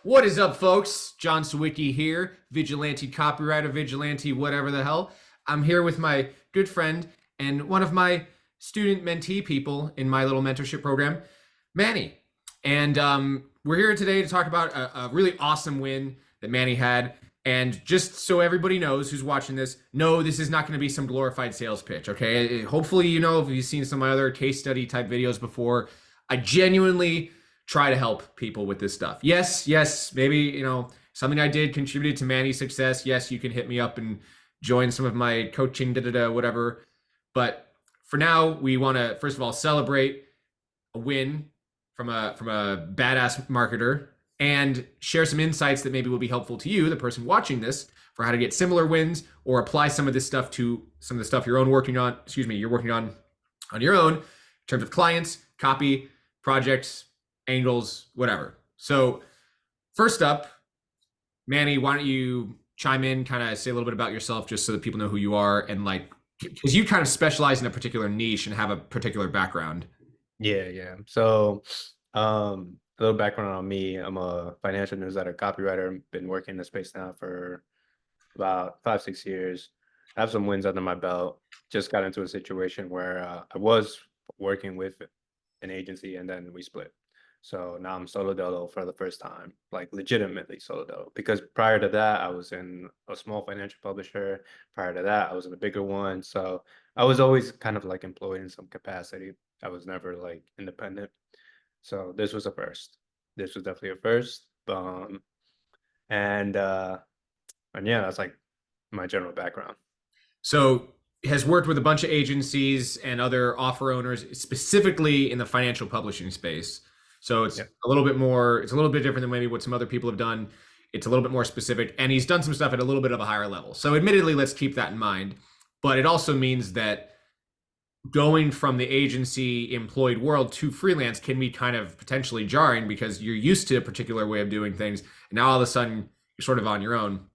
What is up, folks? John Sawicki here, vigilante copywriter, vigilante, whatever the hell. I'm here with my good friend and one of my student mentee people in my little mentorship program, Manny. And we're here today to talk about a really awesome win that Manny had. And just so everybody knows who's watching this, no, this is not going to be some glorified sales pitch, okay? Hopefully, you know, if you've seen some of my other case study type videos before, I genuinely try to help people with this stuff. Yes, maybe, you know, something I did contributed to Manny's success. Yes, you can hit me up and join some of my coaching, whatever. But for now, we want to first of all celebrate a win from a badass marketer and share some insights that maybe will be helpful to you, the person watching this, for how to get similar wins or apply some of this stuff to some of the stuff you're working on your own in terms of clients, copy, projects, angles, whatever. So first up, Manny, why don't you chime in, kind of say a little bit about yourself just so that people know who you are, and like, because you kind of specialize in a particular niche and have a particular background. Yeah. So, a little background on me. I'm a financial newsletter copywriter. Been working in the space now for about 5, 6 years. I have some wins under my belt. Just got into a situation where I was working with an agency and then we split. So now I'm solo dolo for the first time, like legitimately solo dolo. Because prior to that, I was in a small financial publisher. Prior to that, I was in a bigger one. So I was always kind of like employed in some capacity. I was never like independent. So this was a first. This was definitely a first. And uh and yeah, that's like my general background. So has worked with a bunch of agencies and other offer owners, specifically in the financial publishing space. So it's Yeah. a little bit more, it's a little bit different than maybe what some other people have done. It's a little bit more specific, and he's done some stuff at a little bit of a higher level. So admittedly, let's keep that in mind. But it also means that going from the agency employed world to freelance can be kind of potentially jarring because you're used to a particular way of doing things. And now all of a sudden you're sort of on your own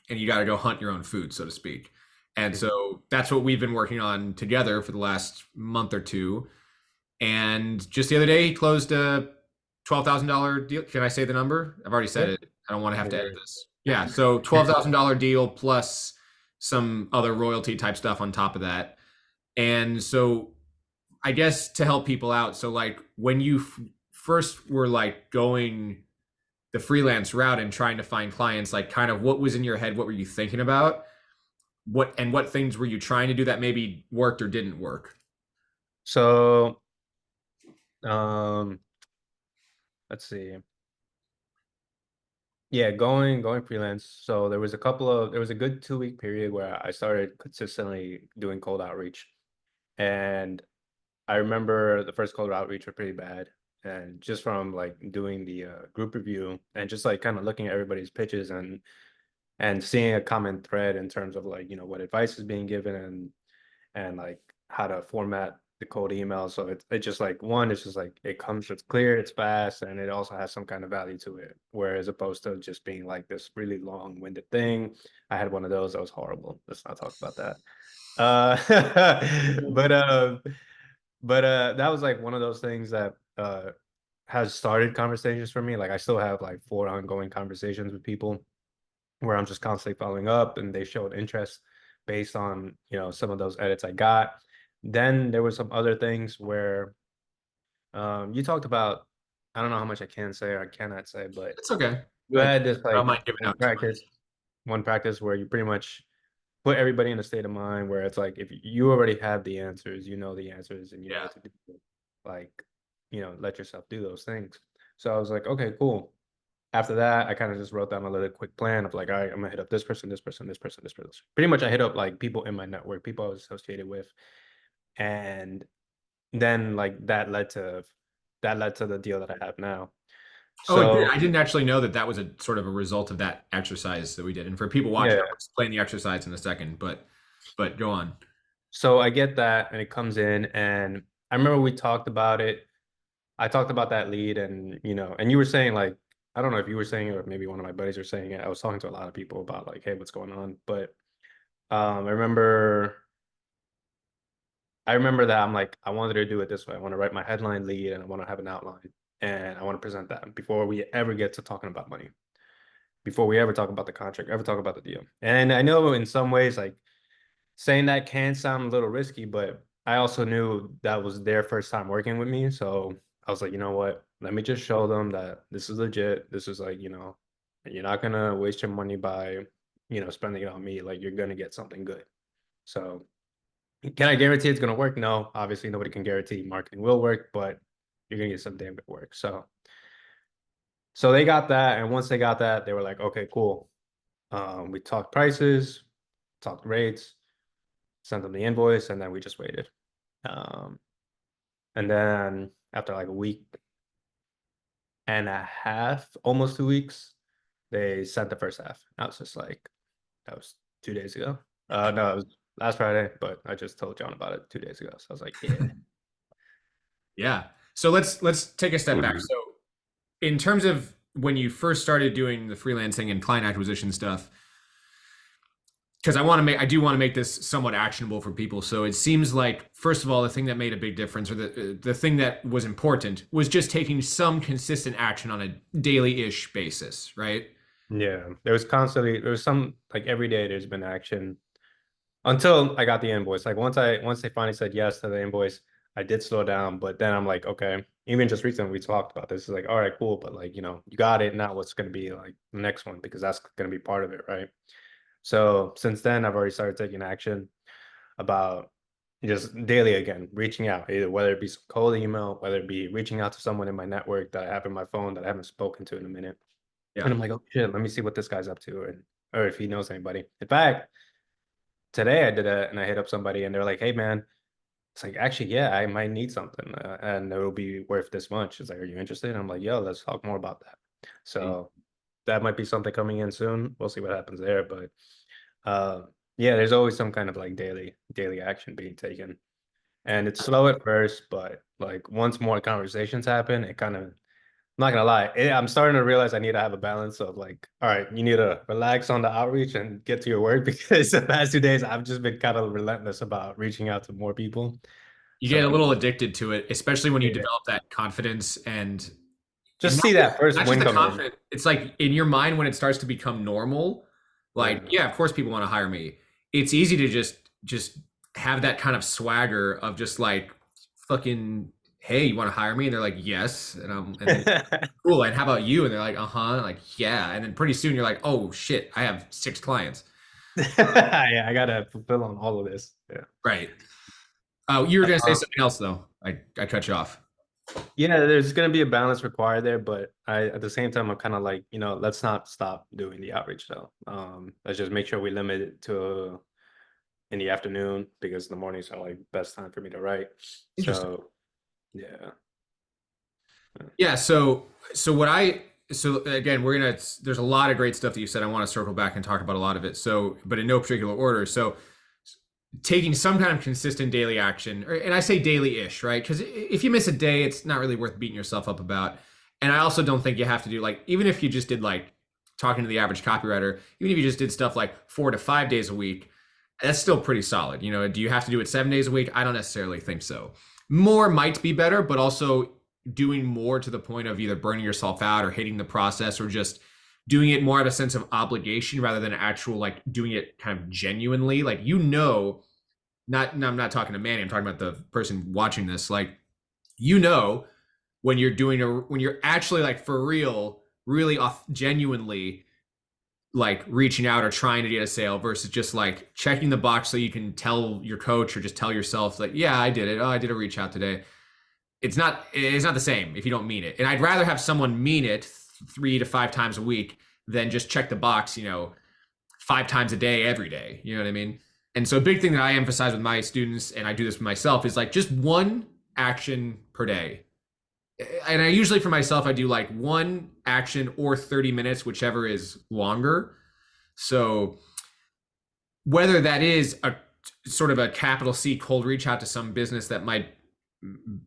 and you got to go hunt your own food, so to speak. And Mhm. so that's what we've been working on together for the last month or two. And just the other day, he closed a $12,000 deal. Can I say the number? I've already said Yeah. it. I don't want to have No to edit worries. this. Yeah. So $12,000 deal plus some other royalty type stuff on top of that. And so I guess to help people out. So like when you first were like going the freelance route and trying to find clients, like kind of what was in your head? What were you thinking about? What things were you trying to do that maybe worked or didn't work? So um let's see. Yeah, going freelance. So there was a good 2 week period where I started consistently doing cold outreach. And I remember the first cold outreach were pretty bad. And just from like doing the group review and just like kind of looking at everybody's pitches and seeing a common thread in terms of like, what advice is being given and like how to format the cold email. So it's just like one, it's just like it's clear, it's fast, and it also has some kind of value to it. Whereas opposed to just being like this really long-winded thing. I had one of those that was horrible. Let's not talk about that. But that was like one of those things that has started conversations for me. Like I still have like 4 ongoing conversations with people where I'm just constantly following up and they showed interest based on, some of those edits I got. Then there were some other things where you talked about, I don't know how much I can say or I cannot say, but It's okay. you had this I don't like mind giving out too much. one practice where you pretty much put everybody in a state of mind where it's like if you already have the answers, you know the answers and you know Yeah. what to do. Like, let yourself do those things. So I was like, okay, cool. After that, I kind of just wrote down a little quick plan of like, all right, I'm gonna hit up this person, this person, this person, this person. Pretty much I hit up like people in my network, people I was associated with. And then like that led to the deal that I have now. Oh, it did. So I didn't actually know that that was a sort of a result of that exercise that we did. And for people watching, I'll yeah. explain the exercise in a second, but go on. So I get that and it comes in and I remember we talked about it. I talked about that lead and and you were saying like, I don't know if you were saying it or maybe one of my buddies were saying it. I was talking to a lot of people about like, hey, what's going on? But I remember that I'm like, I wanted to do it this way. I want to write my headline lead and I want to have an outline. and I want to present that before we ever get to talking about money, before we ever talk about the contract, ever talk about the deal. And I know in some ways, like saying that can sound a little risky, but I also knew that was their first time working with me. So I was like, you know what? Let me just show them that this is legit. This is like, you're not gonna waste your money by, spending it on me. Like you're gonna get something good. So can I guarantee it's gonna work? No, obviously nobody can guarantee marketing will work, but you're gonna get some damn good work. So they got that, and once they got that, they were like, okay, cool. We talked prices, talked rates, sent them the invoice, and then we just waited. Um, and then after like a week and a half, almost 2 weeks, they sent the first half. I was just like, that was 2 days ago. No, it was last Friday, but I just told John about it 2 days ago. So I was like, yeah. Yeah. So let's take a step back. So in terms of when you first started doing the freelancing and client acquisition stuff, because I do want to make this somewhat actionable for people. So it seems like, first of all, the thing that made a big difference, or the thing that was important, was just taking some consistent action on a daily-ish basis, right? Yeah, there was some like every day there's been action until I got the invoice. Like once they finally said yes to the invoice, I did slow down, but then I'm like, okay, even just recently we talked about this. It's like, all right, cool, but like, you got it. Now what's going to be like the next one? Because that's going to be part of it, right? So since then, I've already started taking action about just daily again, reaching out, either whether it be some cold email, whether it be reaching out to someone in my network that I have in my phone that I haven't spoken to in a minute. And Yeah. I'm like, oh shit, let me see what this guy's up to, or if he knows anybody. In fact, today I did it and I hit up somebody and they're like, hey man, it's like, actually, yeah, I might need something and it'll be worth this much. It's like, are you interested? I'm like, yo, let's talk more about that. So that might be something coming in soon. We'll see what happens there. But uh, yeah, there's always some kind of like daily action being taken. And it's slow at first, but like once more conversations happen, it kind of, I'm not gonna lie, I'm starting to realize I need to have a balance of like, all right, you need to relax on the outreach and get to your work because the past 2 days I've just been kind of relentless about reaching out to more people. You get a So little addicted to it, especially when you yeah, develop that confidence and just see that first not just win the come in. confidence. It's like in your mind when it starts to become normal, like, Yeah. yeah, of course people want to hire me. It's easy to just have that kind of swagger of just like fucking, hey, you want to hire me? And they're like, yes. And then cool. And how about you? And they're like, uh-huh. Like, yeah. And then pretty soon you're like, oh shit, I have 6 clients. Yeah, I gotta fulfill on all of this. Yeah. Right. Oh, you were gonna say Um, something else though. I cut you off. yeah, there's gonna be a balance required there, but at the same time I'm kind of like, let's not stop doing the outreach though. Let's just make sure we limit it to in the afternoon because the mornings are like best time for me to write. Interesting. So yeah. Yeah, so again, there's a lot of great stuff that you said. I want to circle back and talk about a lot of it. So, but in no particular order. So taking some kind of consistent daily action, and I say daily-ish, right? Because if you miss a day, it's not really worth beating yourself up about. And I also don't think you have to do like, even if you just did like talking to the average copywriter, even if you just did stuff like 4 to 5 days a week, that's still pretty solid. Do you have to do it 7 days a week? I don't necessarily think so. More might be better, but also doing more to the point of either burning yourself out or hating the process or just doing it more out of a sense of obligation rather than actual like doing it kind of genuinely. Like, not no, I'm not talking to Manny, I'm talking about the person watching this. Like, when when you're actually like for real, really genuinely like reaching out or trying to get a sale versus just like checking the box so you can tell your coach or just tell yourself like, yeah, I did it. Oh, I did a reach out today. It's not the same if you don't mean it. And I'd rather have someone mean it 3 to 5 times a week than just check the box, 5 times a day, every day. You know what I mean? And so a big thing that I emphasize with my students, and I do this with myself, is like just one action per day. And I usually for myself, I do like one action or 30 minutes, whichever is longer. So whether that is a sort of a capital C cold reach out to some business that might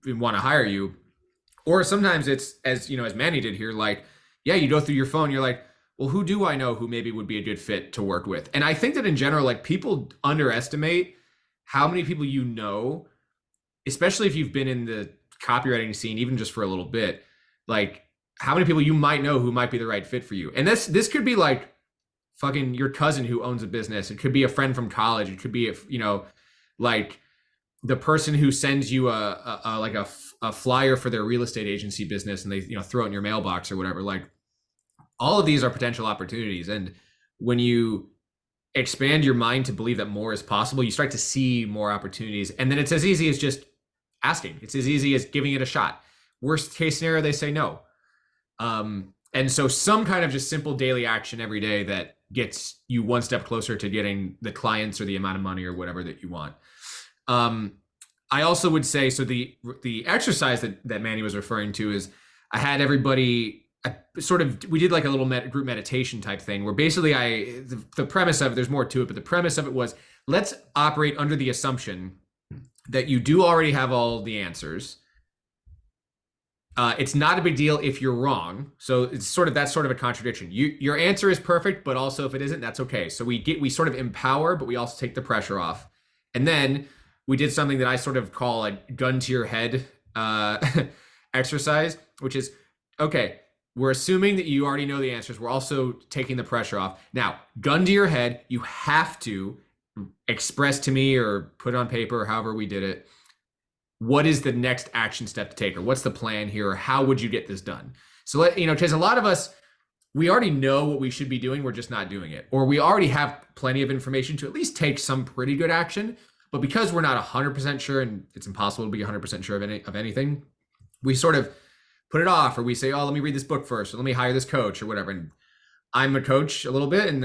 want to hire you, or sometimes it's as Manny did here, like, yeah, you go through your phone, you're like, well, who do I know who maybe would be a good fit to work with? And I think that in general, like, people underestimate how many people especially if you've been in the copywriting scene, even just for a little bit, like how many people you might know who might be the right fit for you. And this could be like fucking your cousin who owns a business. It could be a friend from college. It could be like the person who sends you a flyer for their real estate agency business and they throw it in your mailbox or whatever. Like all of these are potential opportunities, and when you expand your mind to believe that more is possible, you start to see more opportunities. And then it's as easy as just asking. It's as easy as giving it a shot. Worst case scenario, they say no. And so some kind of just simple daily action every day that gets you one step closer to getting the clients or the amount of money or whatever that you want. I also would say, so the exercise that Manny was referring to is I had everybody we did like a little group meditation type thing where basically the premise of it, there's more to it, but the premise of it was let's operate under the assumption that you do already have all the answers. It's not a big deal if you're wrong. So that's sort of a contradiction. Your answer is perfect, but also if it isn't, that's okay. So we sort of empower, but we also take the pressure off. And then we did something that I sort of call a gun to your head exercise, which is, okay, we're assuming that you already know the answers. We're also taking the pressure off. Now, gun to your head, you have to express to me or put on paper, or however we did it, what is the next action step to take, or what's the plan here, or how would you get this done? So because a lot of us, we already know what we should be doing, we're just not doing it. Or we already have plenty of information to at least take some pretty good action, but because we're not 100% sure, and it's impossible to be 100% sure of anything, we sort of put it off, or we say, oh, let me read this book first, or let me hire this coach or whatever. And I'm a coach a little bit, and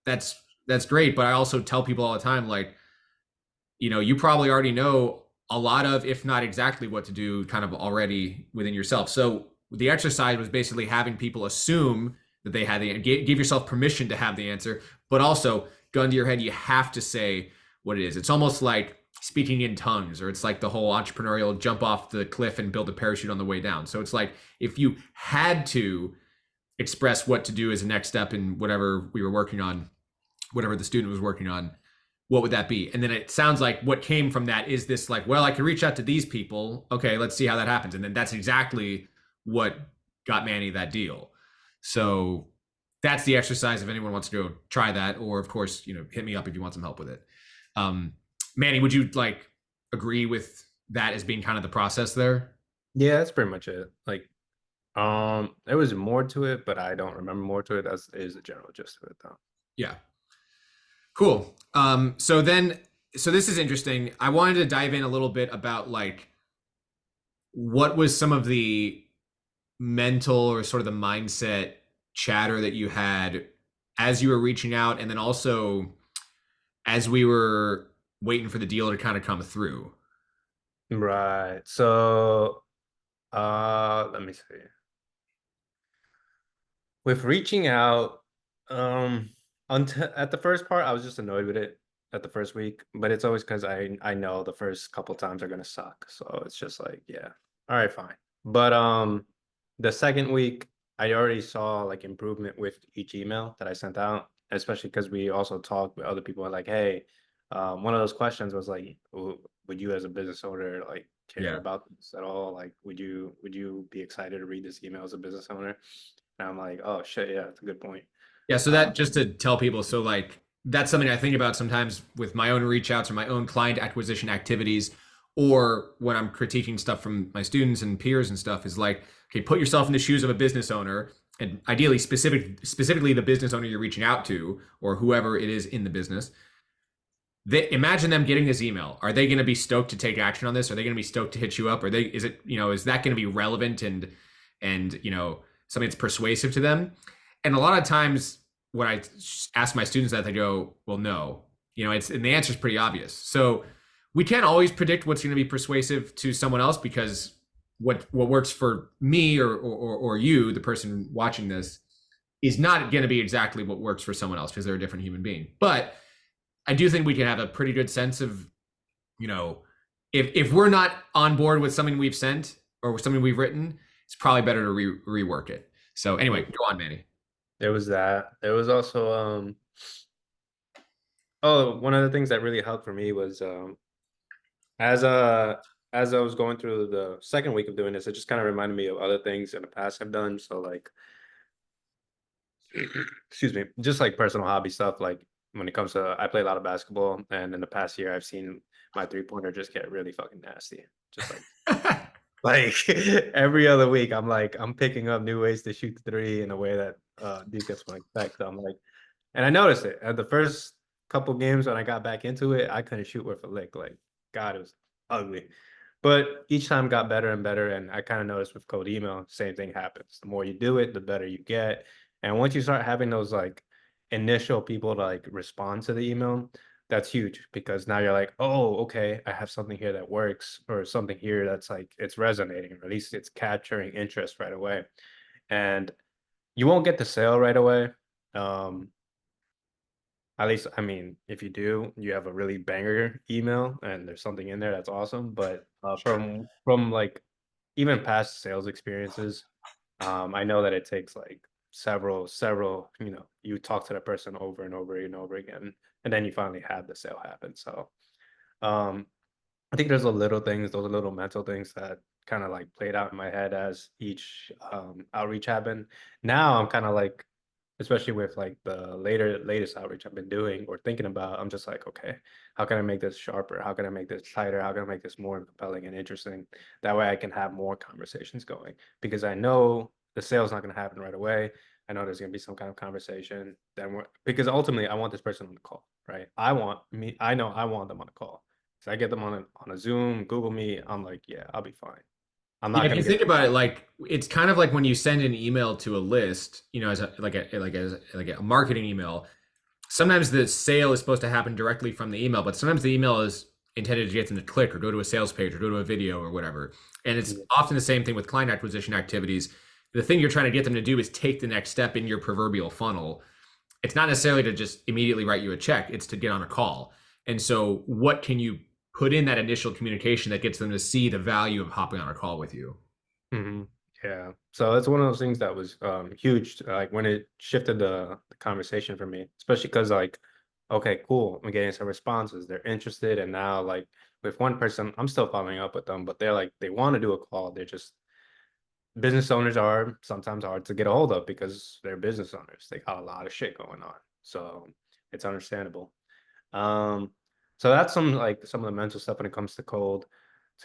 that's great, but I also tell people all the time, like, you probably already know a lot of, if not exactly what to do, kind of already within yourself. So the exercise was basically having people assume that they had give yourself permission to have the answer, but also gun to your head, you have to say what it is. It's almost like speaking in tongues, or it's like the whole entrepreneurial jump off the cliff and build a parachute on the way down. So it's like if you had to express what to do as a next step in whatever we were working on, whatever the student was working on, what would that be? And then it sounds like what came from that is this, like, well, I can reach out to these people. Okay, let's see how that happens. And then that's exactly what got Manny that deal. So that's the exercise if anyone wants to go try that, or of course, hit me up if you want some help with it. Manny, would you agree with that as being kind of the process there? Yeah, that's pretty much it. Like, there was more to it, but I don't remember more to it. That is the general gist of it, though. Yeah. Cool. So this is interesting. I wanted to dive in a little bit about what was some of the mental or sort of the mindset chatter that you had as you were reaching out, and then also as we were waiting for the deal to kind of come through. Right. So, let me see. With reaching out, until at the first part, I was just annoyed with it at the first week, but it's always because I know the first couple times are gonna suck. So it's just like, yeah, all right, fine. But the second week, I already saw like improvement with each email that I sent out, especially because we also talked with other people like, hey, one of those questions was like, would you as a business owner like care about this at all? Like, would you be excited to read this email as a business owner? And I'm like, oh shit, yeah, that's a good point. Yeah, so that, just to tell people, so that's something I think about sometimes with my own reach outs or my own client acquisition activities, or when I'm critiquing stuff from my students and peers and stuff, is like, okay, put yourself in the shoes of a business owner, and ideally specifically the business owner you're reaching out to, or whoever it is in the business. Imagine them getting this email. Are they going to be stoked to take action on this? Are they going to be stoked to hit you up? Is that going to be relevant and something that's persuasive to them? And a lot of times when I ask my students that, they go, well, no, and the answer is pretty obvious. So we can't always predict what's going to be persuasive to someone else, because what works for me or you, the person watching this, is not going to be exactly what works for someone else, because they're a different human being. But I do think we can have a pretty good sense of, if we're not on board with something we've sent or something we've written, it's probably better to rework it. So anyway, go on, Manny. There was that. There was also one of the things that really helped for me was as as I was going through the second week of doing this, it just kind of reminded me of other things in the past I've done. So like, excuse me, just like personal hobby stuff. Like when it comes to, I play a lot of basketball, and in the past year, I've seen my 3-pointer just get really fucking nasty. Just like every other week, I'm picking up new ways to shoot the three in a way that defense won't expect. So I'm like, and I noticed it at the first couple games when I got back into it, I couldn't shoot worth a lick. Like, God, it was ugly. But each time got better and better. And I kind of noticed with code email, same thing happens. The more you do it, the better you get. And once you start having those like initial people to like respond to the email, that's huge because now you're like, oh, okay, I have something here that works, or something here that's like it's resonating, or at least it's capturing interest right away. And you won't get the sale right away. Um, at least, I mean, if you do, you have a really banger email and there's something in there that's awesome. But Sure. from like even past sales experiences, I know that it takes like several, you talk to the person over and over and over again, and then you finally have the sale happen. So um, I think there's a little things, those little mental things that kind of like played out in my head as each outreach happened. Now I'm kind of like, especially with like the latest outreach I've been doing or thinking about, I'm just like, okay, how can I make this sharper? How can I make this tighter? How can I make this more compelling and interesting? That way I can have more conversations going because I know the sale's not going to happen right away. I know there's going to be some kind of conversation because ultimately I want this person on the call, right? I know I want them on the call. So I get them on a Zoom, Google Meet. I'm like, yeah, I'll be fine. I'm Yeah, not if you gonna get think about it, like it's kind of like when you send an email to a list, as a marketing email. Sometimes the sale is supposed to happen directly from the email, but sometimes the email is intended to get them to click or go to a sales page or go to a video or whatever. And it's yeah. often the same thing with client acquisition activities. The thing you're trying to get them to do is take the next step in your proverbial funnel. It's not necessarily to just immediately write you a check, it's to get on a call. And so, what can you put in that initial communication that gets them to see the value of hopping on a call with you? hmm Yeah. So that's one of those things that was huge, like when it shifted the conversation for me, especially because like, okay, cool, I'm getting some responses. They're interested, and now like with one person, I'm still following up with them, but they're like they want to do a call. They're just business owners are sometimes hard to get a hold of because they're business owners. They got a lot of shit going on. So it's understandable. Um, so that's some of the mental stuff when it comes to cold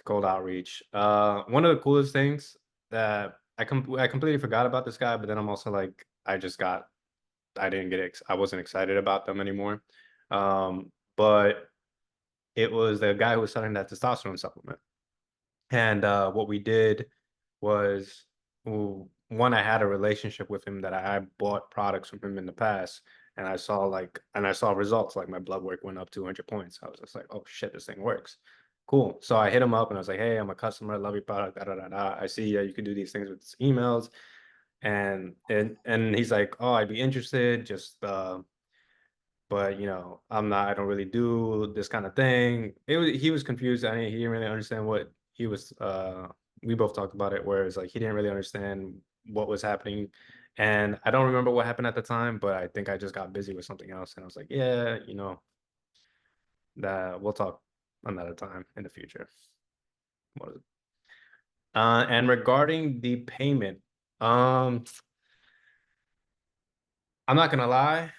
outreach. One of the coolest things that I completely forgot about this guy, but then I'm also like I didn't get I wasn't excited about them anymore. But it was the guy who was selling that testosterone supplement. And what we did was, one, I had a relationship with him that I bought products from him in the past, and I saw results. Like my blood work went up 200 points. I was just like, oh shit, this thing works. Cool. So I hit him up and I was like, hey, I'm a customer. I love your product. Da, da, da, da. I see you can do these things with emails. And he's like, oh, I'd be interested. Just but I don't really do this kind of thing. He was confused. He didn't really understand what he was we both talked about it, where it's like he didn't really understand what was happening. And I don't remember what happened at the time, but I think I just got busy with something else. And I was like, yeah, that we'll talk another time in the future. What is it? And regarding the payment, um, I'm not gonna lie.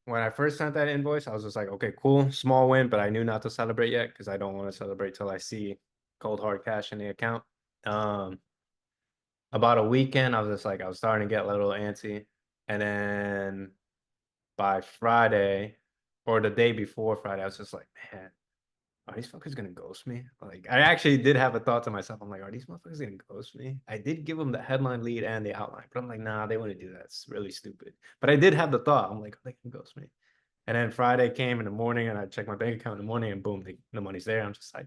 When I first sent that invoice, I was just like, okay, cool, small win, but I knew not to celebrate yet because I don't want to celebrate till I see cold hard cash in the account. Um, about a weekend, I was just like, I was starting to get a little antsy, and then by Friday or the day before Friday, I was just like, man, are these fuckers gonna ghost me? Like, I actually did have a thought to myself. I'm like, are these motherfuckers gonna ghost me? I did give them the headline lead and the outline, but I'm like, nah, they wouldn't do that. It's really stupid. But I did have the thought. I'm like, they can ghost me. And then Friday came in the morning, and I checked my bank account in the morning, and boom, the money's there. I'm just like,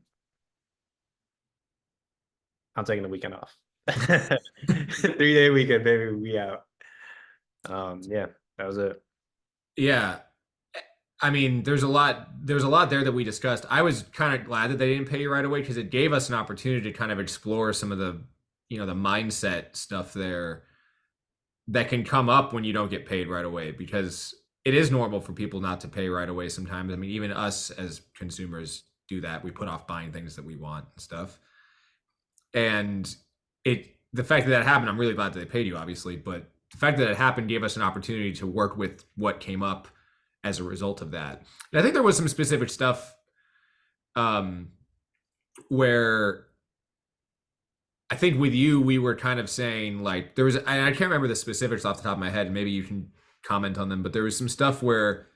I'm taking the weekend off. 3-day weekend, baby. We out. Yeah, that was it. Yeah. I mean, there's a lot there that we discussed. I was kind of glad that they didn't pay you right away because it gave us an opportunity to kind of explore some of the mindset stuff there that can come up when you don't get paid right away because it is normal for people not to pay right away sometimes. I mean, even us as consumers do that. We put off buying things that we want and stuff. And the fact that that happened, I'm really glad that they paid you, obviously, but the fact that it happened gave us an opportunity to work with what came up as a result of that. And I think there was some specific stuff um, where I think with you, we were kind of saying like there was, I can't remember the specifics off the top of my head. Maybe you can comment on them, but there was some stuff where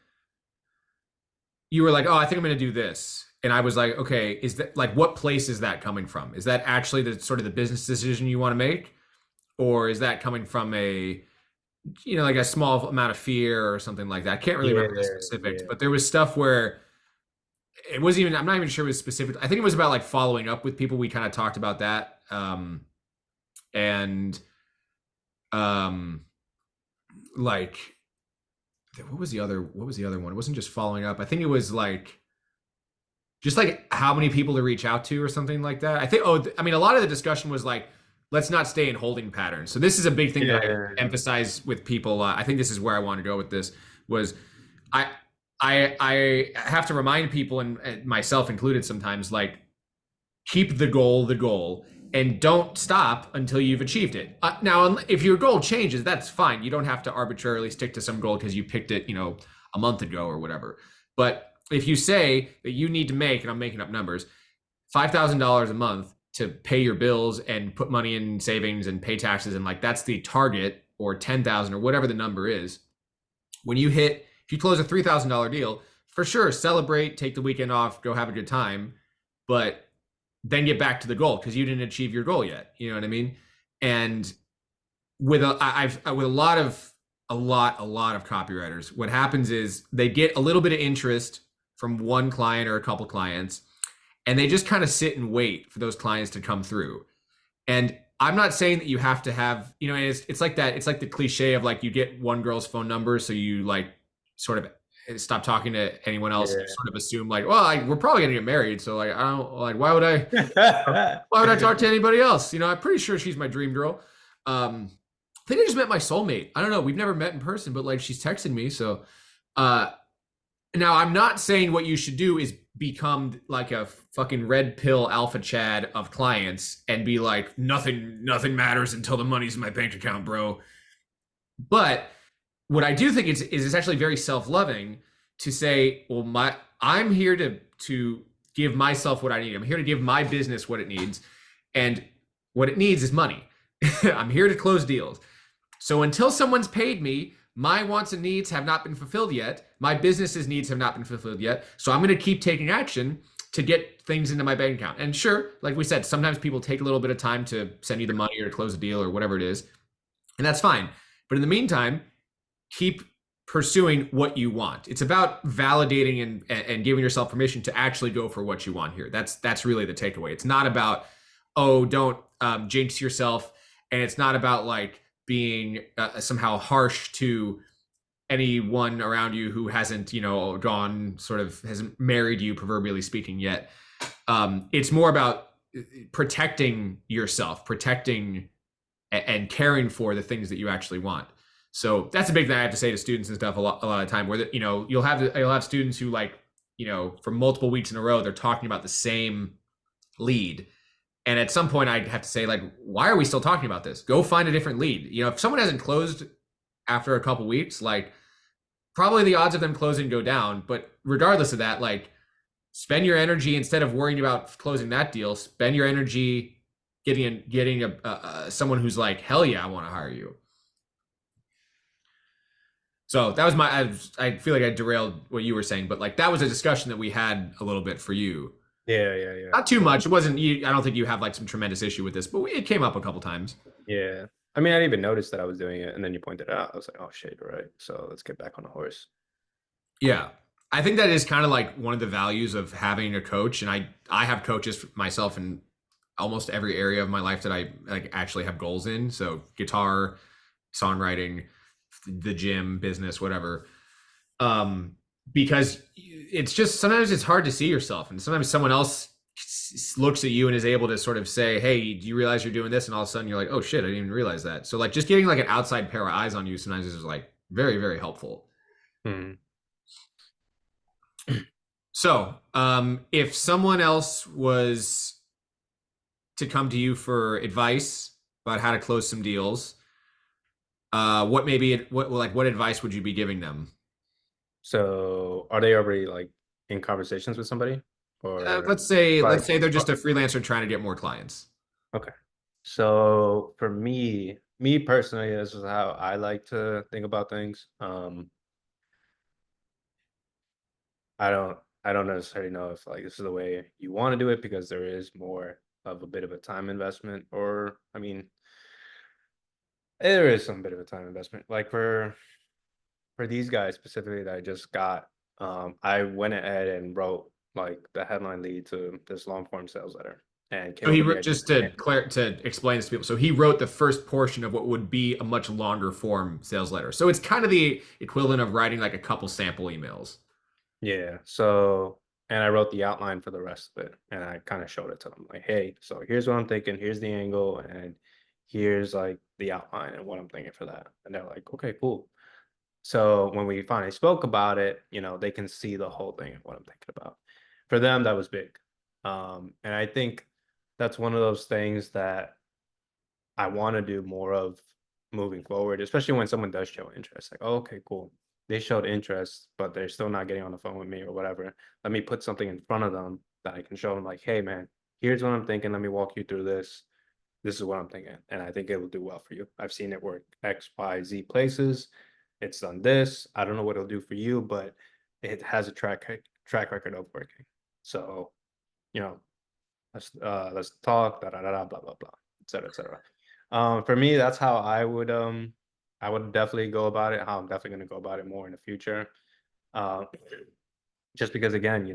you were like, oh, I think I'm going to do this. And I was like, okay, is that like, what place is that coming from? Is that actually the sort of the business decision you want to make? Or is that coming from a, like a small amount of fear or something like that? I can't really Yeah, remember the specifics, yeah, but there was stuff where it wasn't even, I'm not even sure it was specific. I think it was about like following up with people. We kind of talked about that. And um, like, what was the other one? It wasn't just following up. I think it was like, just like how many people to reach out to or something like that. I think, I mean, a lot of the discussion was like, let's not stay in holding patterns. So this is a big thing that I yeah, emphasize with people. I think this is where I want to go with this was I, I have to remind people and myself included sometimes, like, keep the goal and don't stop until you've achieved it. Now, if your goal changes, that's fine. You don't have to arbitrarily stick to some goal because you picked it, a month ago or whatever. But if you say that you need to make, and I'm making up numbers, $5,000 a month to pay your bills and put money in savings and pay taxes, and like that's the target, or 10,000 or whatever the number is, if you close a $3,000 deal, for sure, celebrate, take the weekend off, go have a good time, but then get back to the goal because you didn't achieve your goal yet. You know what I mean? And with with a lot of copywriters, what happens is they get a little bit of interest from one client or a couple clients, and they just kind of sit and wait for those clients to come through. And I'm not saying that you have to have, it's like that. It's like the cliche of like you get one girl's phone number, so you like sort of stop talking to anyone else. And you sort of assume like, well, we're probably gonna get married, so like I don't like yeah. why would I talk to anybody else? I'm pretty sure she's my dream girl. I think I just met my soulmate. I don't know. We've never met in person, but like she's texting me. So uh, now I'm not saying what you should do is become like a fucking red pill alpha chad of clients and be like, nothing matters until the money's in my bank account, bro. But what I do think is it's actually very self-loving to say, well, I'm here to give myself what I need. I'm here to give my business what it needs. And what it needs is money. I'm here to close deals. So until someone's paid me, my wants and needs have not been fulfilled yet. My business's needs have not been fulfilled yet. So I'm going to keep taking action to get things into my bank account. And sure, like we said, sometimes people take a little bit of time to send you the money or to close a deal or whatever it is. And that's fine. But in the meantime, keep pursuing what you want. It's about validating and giving yourself permission to actually go for what you want here. That's really the takeaway. It's not about, oh, don't jinx yourself. And it's not about like being somehow harsh to anyone around you who hasn't, hasn't married you, proverbially speaking, yet. It's more about protecting yourself, protecting and caring for the things that you actually want. So that's a big thing I have to say to students and stuff a lot of time, where you'll have students who like, for multiple weeks in a row, they're talking about the same lead. And at some point I'd have to say, like, why are we still talking about this? Go find a different lead. If someone hasn't closed after a couple weeks, like probably the odds of them closing go down. But regardless of that, like spend your energy, instead of worrying about closing that deal, spend your energy getting someone who's like, hell yeah, I want to hire you. So that was I feel like I derailed what you were saying, but like that was a discussion that we had a little bit for you. Yeah. Not too much. It wasn't you. I don't think you have like some tremendous issue with this, but it came up a couple times. Yeah. I mean, I didn't even notice that I was doing it, and then you pointed it out. I was like, oh shit, you're right. So let's get back on the horse. Yeah. I think that is kind of like one of the values of having a coach. And I have coaches myself in almost every area of my life that I like actually have goals in. So guitar, songwriting, the gym, business, whatever. Because it's just, sometimes it's hard to see yourself, and sometimes someone else looks at you and is able to sort of say, hey, do you realize you're doing this? And all of a sudden you're like, oh shit, I didn't even realize that. So like just getting like an outside pair of eyes on you sometimes is like very, very helpful. Hmm. So if someone else was to come to you for advice about how to close some deals, what maybe what advice would you be giving them? So are they already like in conversations with somebody or Let's like say they're just a freelancer trying to get more clients. okay. So for me personally, this is how I like to think about things. I don't necessarily know if like this is the way you want to do it because there is more of a bit of a time investment, or I mean, there is some bit of a time investment. Like for these guys specifically that I just got, I went ahead and wrote like the headline lead to this long form sales letter and came So up he with the idea. just to explain this to people. So he wrote the first portion of what would be a much longer form sales letter. So it's kind of the equivalent of writing like a couple sample emails. Yeah. So, and I wrote the outline for the rest of it, and I kind of showed it to them, like, hey, so here's what I'm thinking, here's the angle, and here's like the outline and what I'm thinking for that. And they're like, okay, cool. So when we finally spoke about it, they can see the whole thing of what I'm thinking about. For them, that was big. And I think that's one of those things that I want to do more of moving forward, especially when someone does show interest. Like, oh, okay, cool. They showed interest, but they're still not getting on the phone with me or whatever. Let me put something in front of them that I can show them, like, hey, man, here's what I'm thinking. Let me walk you through this. This is what I'm thinking. And I think it will do well for you. I've seen it work X, Y, Z places. It's done this. I don't know what it'll do for you, but it has a track record of working. So, you know, let's talk, da da da da, blah blah blah, et cetera, et cetera. For me, that's how I would definitely go about it. How I'm definitely going to go about it more in the future. Uh, just because again,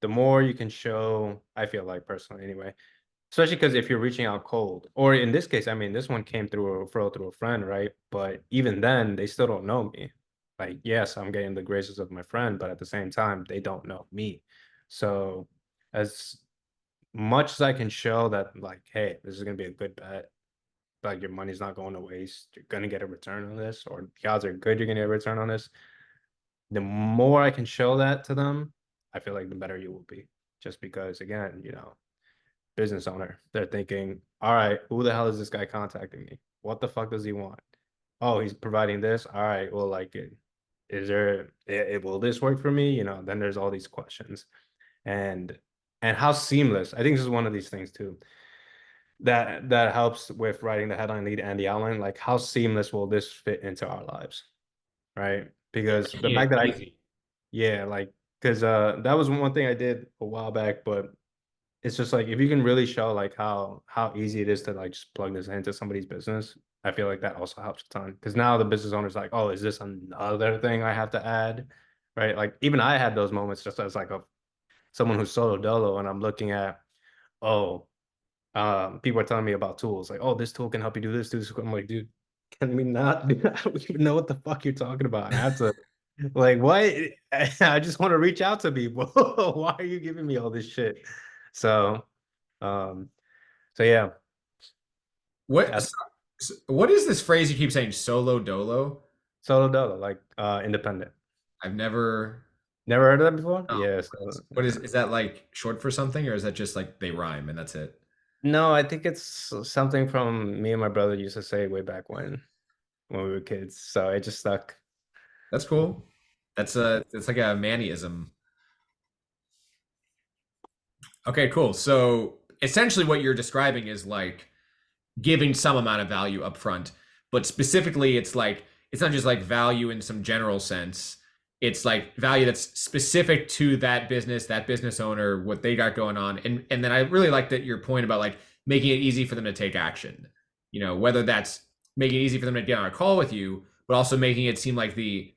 the more you can show, I feel like personally anyway, especially because if you're reaching out cold, or in this case, I mean, this one came through a referral through a friend, right? But even then, they still don't know me. Like, yes, I'm getting the graces of my friend, but at the same time, they don't know me. So as much as I can show that, like, hey, this is gonna be a good bet, like your money's not going to waste, you're gonna get a return on this, or the odds are good you're gonna get a return on this. The more I can show that to them, I feel like the better you will be. Just because, again, business owner, they're thinking, all right, who the hell is this guy contacting me? What the fuck does he want? Oh, he's providing this. All right, well, like, is there? Will this work for me? Then there's all these questions, and how seamless. I think this is one of these things too that helps with writing the headline lead and the outline. Like, how seamless will this fit into our lives, right? Because the Yeah, fact that easy. yeah, like, because that was one thing I did a while back, but it's just like if you can really show like how easy it is to like just plug this into somebody's business, I feel like that also helps a ton. Because now the business owner's like, oh, is this another thing I have to add, right? Like even I had those moments just as like someone who's solo dolo, and I'm looking at, oh, people are telling me about tools like, oh, this tool can help you do this. I'm like, dude, can we not? I don't even know what the fuck you're talking about. I have to, like, what? I just want to reach out to people. Why are you giving me all this shit? So, um, so yeah, What that's what is this phrase you keep saying? Solo dolo? solo dolo, like independent. I've never. Never heard of that before? Oh, Yeah. So, what is that like short for something, or is that just like they rhyme and that's it? no, I think it's something from me and my brother used to say way back when we were kids. So it just stuck. That's cool. It's like a mannerism. Okay, cool. So essentially, what you're describing is like giving some amount of value up front, but specifically, it's like it's not just like value in some general sense. It's like value that's specific to that business owner, what they got going on, and then I really like that your point about like making it easy for them to take action. Whether that's making it easy for them to get on a call with you, but also making it seem like the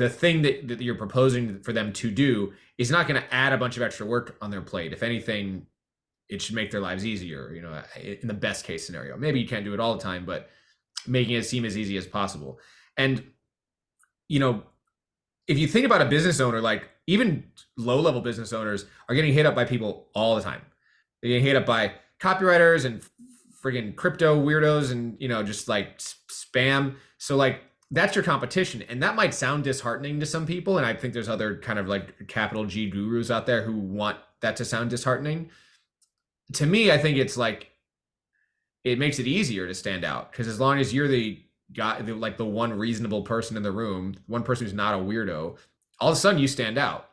thing that you're proposing for them to do is not going to add a bunch of extra work on their plate. If anything, it should make their lives easier, in the best case scenario. Maybe you can't do it all the time, but making it seem as easy as possible. And, you know, if you think about a business owner, like even low level business owners are getting hit up by people all the time. They're getting hit up by copywriters and friggin' crypto weirdos and, just like spam. So, like, that's your competition. And that might sound disheartening to some people. And I think there's other kind of like capital G gurus out there who want that to sound disheartening. to me, I think it's like it makes it easier to stand out because as long as you're the guy, like the one reasonable person in the room, one person who's not a weirdo, all of a sudden you stand out.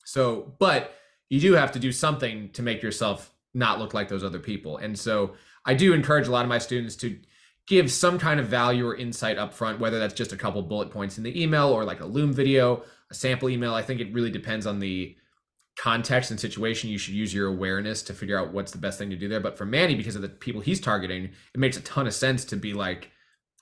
So, but you do have to do something to make yourself not look like those other people. And so I do encourage a lot of my students to give some kind of value or insight up front, whether that's just a couple bullet points in the email or like a Loom video, a sample email. I think it really depends on the context and situation. You should use your awareness to figure out what's the best thing to do there. But for Manny, because of the people he's targeting, it makes a ton of sense to be like,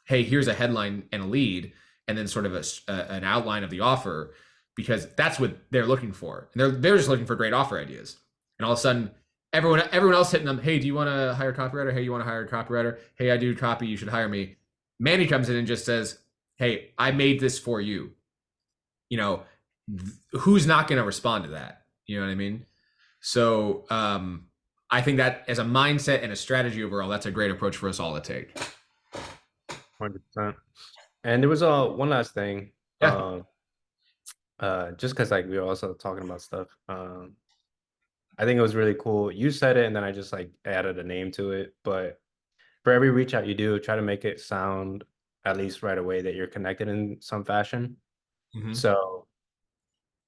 hey, here's a headline and a lead, and then sort of an outline of the offer, because that's what they're looking for. And they're just looking for great offer ideas. And all of a sudden, everyone else hitting them, hey, do you want to hire a copywriter? Hey, you want to hire a copywriter? Hey, I do copy, you should hire me. Manny comes in and just says, hey, I made this for you. You know, who's not going to respond to that? You know what I mean? So I think that as a mindset and a strategy overall, that's a great approach for us all to take. 100%. And there was one last thing. Yeah. Just because like we were also talking about stuff. I think it was really cool. You said it, and then I just like added a name to it. But for every reach out you do, try to make it sound at least right away that you're connected in some fashion. Mm-hmm. So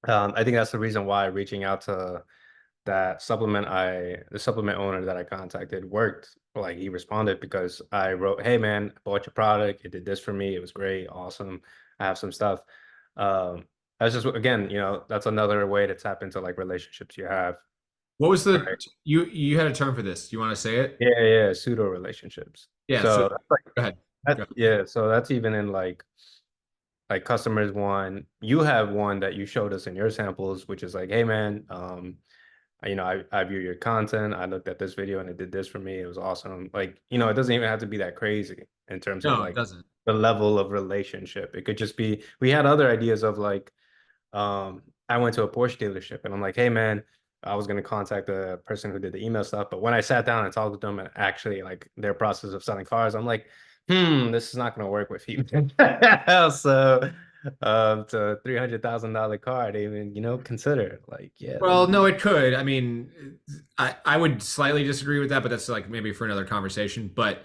I think that's the reason why reaching out to the supplement owner that I contacted worked. Like he responded because I wrote, "Hey man, I bought your product. It did this for me. It was great, awesome. I have some stuff." That's just again, that's another way to tap into like relationships you have. What was the Right. you had a term for this? Do you want to say it? Yeah, pseudo relationships. Yeah. So So that's like go ahead. Go that, ahead. yeah. So that's even in like customers one. You have one that you showed us in your samples, which is like, "Hey man, I view your content. I looked at this video and it did this for me. It was awesome." Like, it doesn't even have to be that crazy in terms of No, it like doesn't. the level of relationship. It could just be, we had other ideas of like, I went to a Porsche dealership and I'm like, "Hey man, I was gonna contact the person who did the email stuff." But when I sat down and talked with them and actually like their process of selling cars, I'm like, this is not gonna work with you. So to $300,000 car, I didn't even, consider like, yeah, Well, no, it could. I mean, I would slightly disagree with that, but that's like maybe for another conversation. But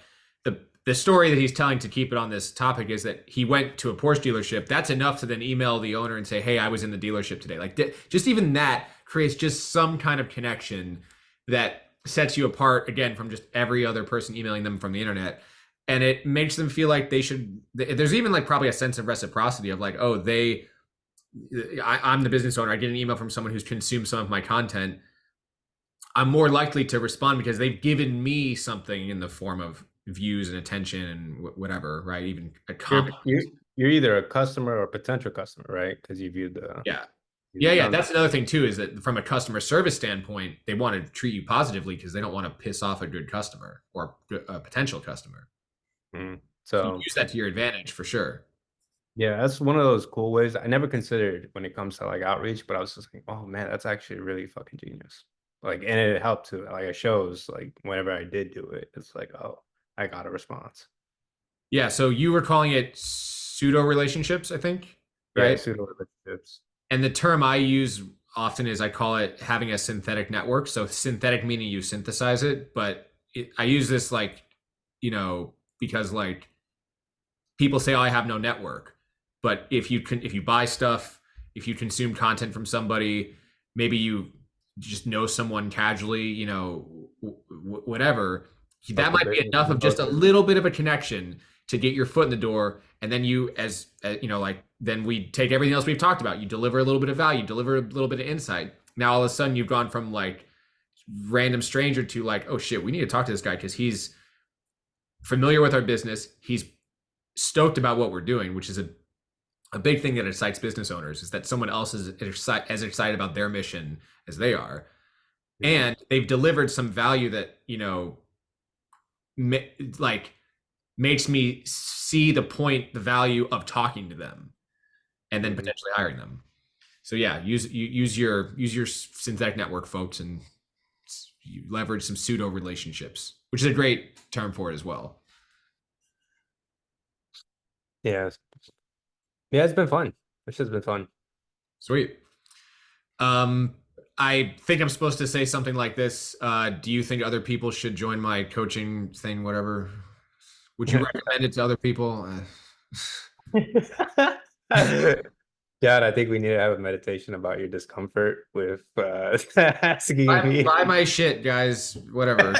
the story that he's telling to keep it on this topic is that he went to a Porsche dealership. That's enough to then email the owner and say, "Hey, I was in the dealership today." Like just even that creates just some kind of connection that sets you apart again from just every other person emailing them from the internet. And it makes them feel like they should. There's even like probably a sense of reciprocity of like, oh, I'm the business owner. I get an email from someone who's consumed some of my content. I'm more likely to respond because they've given me something in the form of views and attention and whatever, right? Even a You're compliment. you're you're either a customer or a potential customer, right? Because Yeah. Yeah, you've yeah. done that. That's another thing too, is that from a customer service standpoint, they want to treat you positively because they don't want to piss off a good customer or a potential customer. Mhm. So you So use that to your advantage for sure. yeah, that's one of those cool ways. I never considered when it comes to like outreach, but I was just like, oh man, that's actually really fucking genius. Like, and it helped too. Like it shows like whenever I did do it, it's like, oh, I got a response. Yeah. So you were calling it pseudo relationships, I think, Yeah, right? pseudo relationships. And the term I use often is I call it having a synthetic network. So synthetic meaning you synthesize it, but I use this like, because like people say, "Oh, I have no network," but if you buy stuff, if you consume content from somebody, maybe you just know someone casually, whatever, that Local might be business enough you of go just a to. little bit of a connection to get your foot in the door. And then like then we take everything else we've talked about. You deliver a little bit of value, deliver a little bit of insight. Now all of a sudden you've gone from like random stranger to like, oh shit, we need to talk to this guy because he's familiar with our business. He's stoked about what we're doing, which is a big thing that excites business owners, is that someone else is as excited about their mission as they are. Mhm. And they've delivered some value that, like makes me see the value of talking to them and then Mhm. potentially hiring them. So yeah, use your synthetic network, folks, and you leverage some pseudo relationships, which is a great term for it as well. Yeah, yeah, it's been fun. It's just been fun. Sweet. Um, I think I'm supposed to say something like this. Do you think other people should join my coaching thing? Whatever. Would you recommend it to other people? God, I think we need to have a meditation about your discomfort with asking me. Buy my shit, guys. Whatever.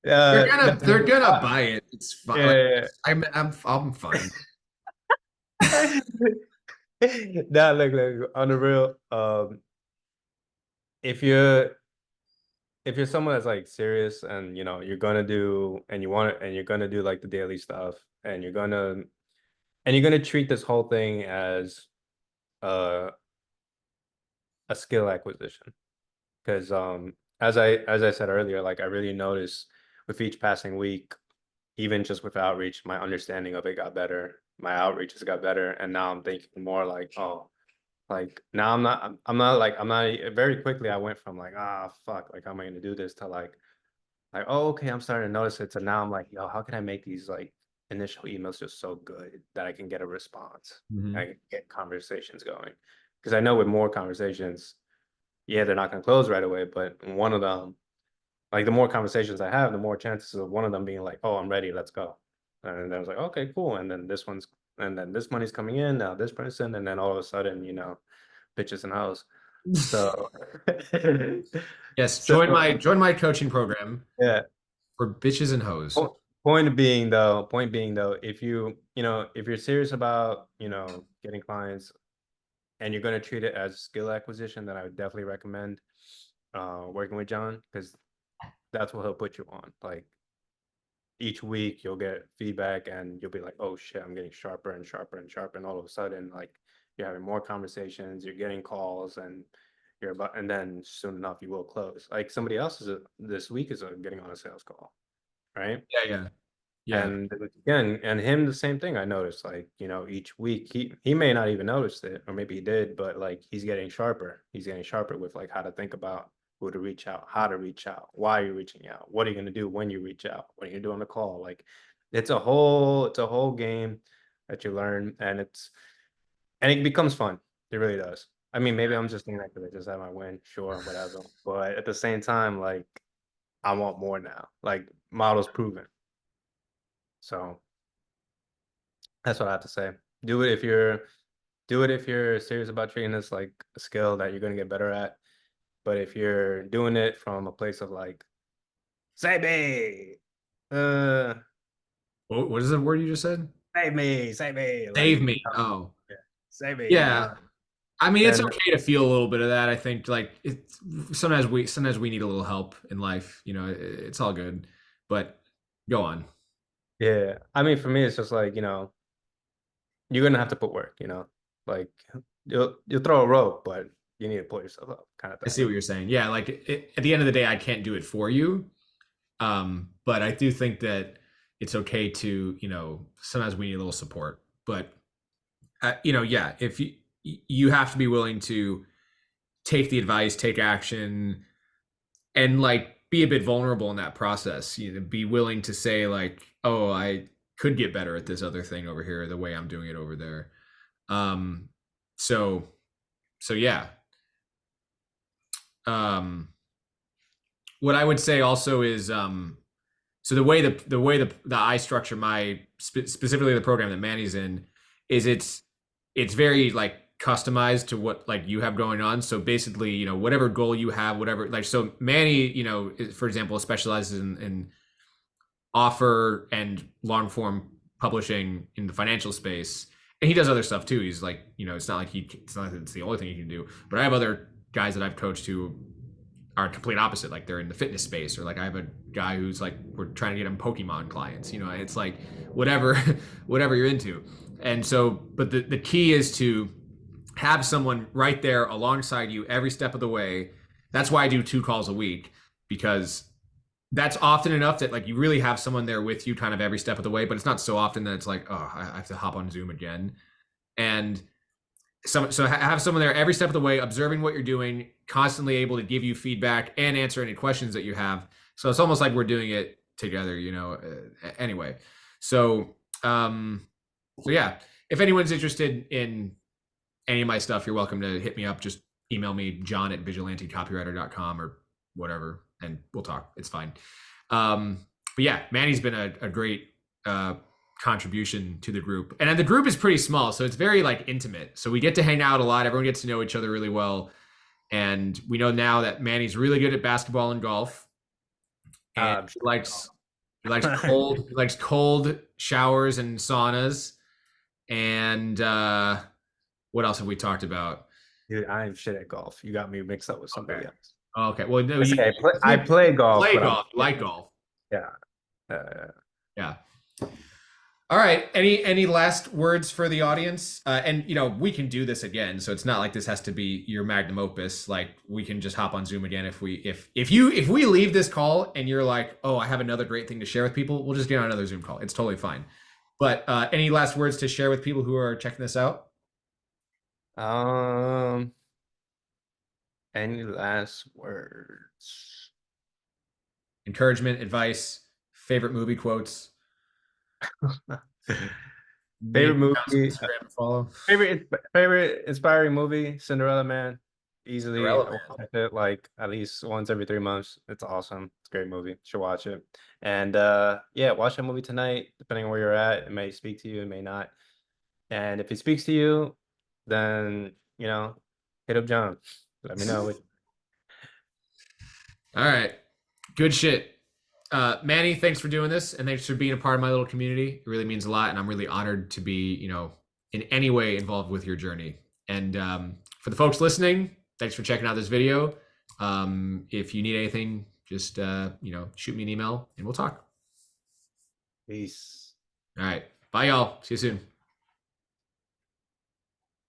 No, They're gonna buy it. It's fine. Like, yeah, I'm fine. yeah. No, look, on the real, if you're someone that's like serious and you're gonna do and you want it and you're gonna do like the daily stuff and you're gonna treat this whole thing as uh, a skill acquisition. Because as I said earlier, like I really noticed with each passing week, even just with outreach, my understanding of it got better. My outreach has got better, and now I'm thinking more like, oh, like now I'm not very quickly I went from like, fuck, like how am I gonna do this to like, oh, okay, I'm starting to notice it. So now I'm like, yo, how can I make these like initial emails just so good that I can get a response? I Mhm. can get conversations going. Because I know with more conversations, yeah, they're not gonna close right away, but one of them, like the more conversations I have, the more chances of one of them being like, oh, I'm ready, let's go. And then I was like, okay, cool. And then this money's coming in, now this person, and then all of a sudden, bitches and hoes. So, Yes, so join my coaching program yeah. for bitches and hoes. Point being though, if you're serious about, getting clients and you're going to treat it as skill acquisition, then I would definitely recommend working with John because that's what he'll put you on. Like each week you'll get feedback and you'll be like, oh shit, I'm getting sharper and sharper and sharper. And all of a sudden, like you're having more conversations, you're getting calls and and then soon enough you will close. Like somebody else this week is getting on a sales call, right? Yeah, yeah, yeah. And again, and him the same thing. I noticed, like, each week he may not even notice it, or maybe he did, but like he's getting sharper. He's getting sharper with like how to think about who to reach out, how to reach out, why you're reaching out, what are you gonna do when you reach out, what are you gonna do on the call? Like it's a whole game that you learn, and it becomes fun. It really does. I mean, maybe I'm just saying that because I just had my win, sure, whatever. But at the same time, like I want more now. Like models proven. So that's what I have to say. Do it if you're do it if you're serious about treating this like a skill that you're gonna get better at. But if you're doing it from a place of like, save me, uh, What is the word you just said? save me, Save like, me. Oh, yeah, save me, yeah. I mean, it's then okay to feel a little bit of that. I think like sometimes we need a little help in life. It's all good. But go on. yeah. I mean, for me, it's just like, you're gonna have to put work, like you'll throw a rope, but you need to pull yourself up, kind of I see thing. what you're saying. Yeah, like at the end of the day, I can't do it for you. But I do think that it's okay to, sometimes we need a little support. But yeah, if you have to be willing to take the advice, take action, and like be a bit vulnerable in that process. Be willing to say like, oh, I could get better at this other thing over here, the way I'm doing it over there. Um, so yeah. Um, what I would say also is so the I structure my specifically the program that Manny's in is it's very like customized to what like you have going on. So basically, whatever goal you have, whatever like so Manny, for example, specializes in offer and long form publishing in the financial space. And he does other stuff too. He's like, it's not like it's the only thing he can do. But I have other guys that I've coached who are complete opposite. Like they're in the fitness space, or like I have a guy who's like we're trying to get him Pokemon clients. It's like whatever, whatever you're into. And so, but the key is to have someone right there alongside you every step of the way. That's why I do 2 calls a week, because that's often enough that like you really have someone there with you kind of every step of the way, but it's not so often that it's like, oh, I have to hop on Zoom again. And so have someone there every step of the way, observing what you're doing, constantly able to give you feedback and answer any questions that you have. So it's almost like we're doing it together, anyway. So, so yeah, if anyone's interested in any of my stuff, you're welcome to hit me up. Just email me, john@vigilantecopywriter.com or whatever, and we'll talk. It's fine. But yeah, Manny's been a great contribution to the group. And the group is pretty small, so it's very like intimate. So we get to hang out a lot. Everyone gets to know each other really well. And we know now that Manny's really good at basketball and golf. And he likes cold showers and saunas. And what else have we talked about? Dude, I am shit at golf. You got me mixed up with somebody else. Okay. Well, no, Okay, I play golf. Play golf. You like golf. Yeah. Yeah. All right. Any last words for the audience? And we can do this again, so it's not like this has to be your magnum opus. Like we can just hop on Zoom again if we leave this call and you're like, oh, I have another great thing to share with people. We'll just get on another Zoom call. It's totally fine. But any last words to share with people who are checking this out? Any last words? Encouragement, advice, favorite movie quotes. Favorite movie, favorite inspiring movie, Cinderella Man. Easily, Cinderella I watch it like at least once every 3 months. It's awesome. It's a great movie. Should watch it. And yeah, watch that movie tonight. Depending on where you're at, it may speak to you, it may not. And if it speaks to you, then hit up John. Let me know. All right, good shit. Manny, thanks for doing this, and thanks for being a part of my little community. It really means a lot, and I'm really honored to be, in any way involved with your journey. And for the folks listening, thanks for checking out this video. If you need anything, just shoot me an email, and we'll talk. Peace. All right, bye, y'all. See you soon.